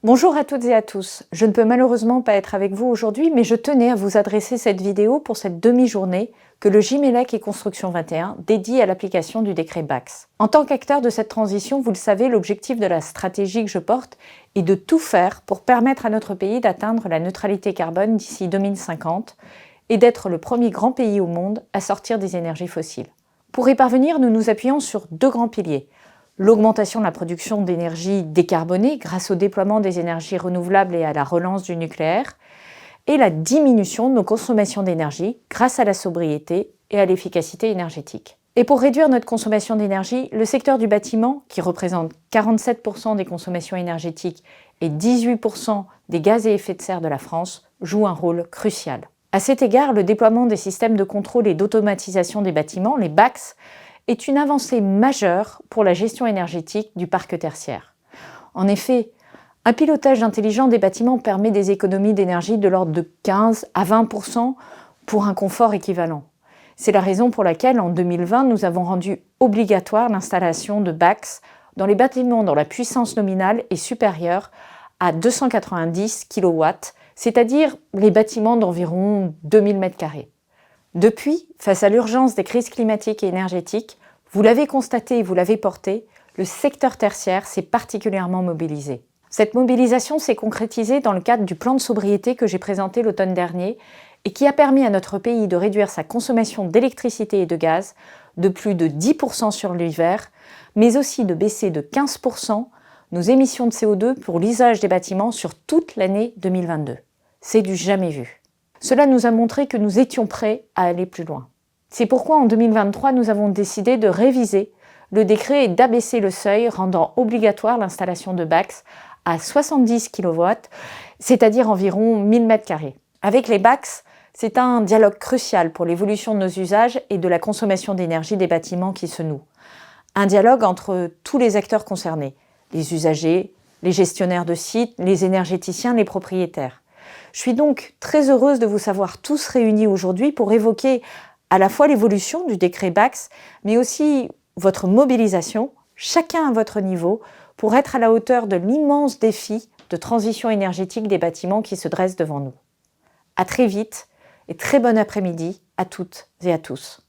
Bonjour à toutes et à tous. Je ne peux malheureusement pas être avec vous aujourd'hui, mais je tenais à vous adresser cette vidéo pour cette demi-journée que le Gimélec et Construction 21 dédie à l'application du décret BACS. En tant qu'acteur de cette transition, vous le savez, l'objectif de la stratégie que je porte est de tout faire pour permettre à notre pays d'atteindre la neutralité carbone d'ici 2050 et d'être le premier grand pays au monde à sortir des énergies fossiles. Pour y parvenir, nous nous appuyons sur deux grands piliers. L'augmentation de la production d'énergie décarbonée grâce au déploiement des énergies renouvelables et à la relance du nucléaire, et la diminution de nos consommations d'énergie grâce à la sobriété et à l'efficacité énergétique. Et pour réduire notre consommation d'énergie, le secteur du bâtiment, qui représente 47% des consommations énergétiques et 18% des gaz à effet de serre de la France, joue un rôle crucial. À cet égard, le déploiement des systèmes de contrôle et d'automatisation des bâtiments, les BACS, est une avancée majeure pour la gestion énergétique du parc tertiaire. En effet, un pilotage intelligent des bâtiments permet des économies d'énergie de l'ordre de 15 à 20% pour un confort équivalent. C'est la raison pour laquelle, en 2020, nous avons rendu obligatoire l'installation de BACS dans les bâtiments dont la puissance nominale est supérieure à 290 kW, c'est-à-dire les bâtiments d'environ 2000 m². Depuis, face à l'urgence des crises climatiques et énergétiques, vous l'avez constaté et vous l'avez porté, le secteur tertiaire s'est particulièrement mobilisé. Cette mobilisation s'est concrétisée dans le cadre du plan de sobriété que j'ai présenté l'automne dernier et qui a permis à notre pays de réduire sa consommation d'électricité et de gaz de plus de 10% sur l'hiver, mais aussi de baisser de 15% nos émissions de CO2 pour l'usage des bâtiments sur toute l'année 2022. C'est du jamais vu. Cela nous a montré que nous étions prêts à aller plus loin. C'est pourquoi en 2023, nous avons décidé de réviser le décret et d'abaisser le seuil rendant obligatoire l'installation de BACS à 70 kW, c'est-à-dire environ 1000 m². Avec les BACS, c'est un dialogue crucial pour l'évolution de nos usages et de la consommation d'énergie des bâtiments qui se noue. Un dialogue entre tous les acteurs concernés, les usagers, les gestionnaires de sites, les énergéticiens, les propriétaires. Je suis donc très heureuse de vous savoir tous réunis aujourd'hui pour évoquer à la fois l'évolution du décret BACS, mais aussi votre mobilisation, chacun à votre niveau, pour être à la hauteur de l'immense défi de transition énergétique des bâtiments qui se dressent devant nous. À très vite et très bon après-midi à toutes et à tous.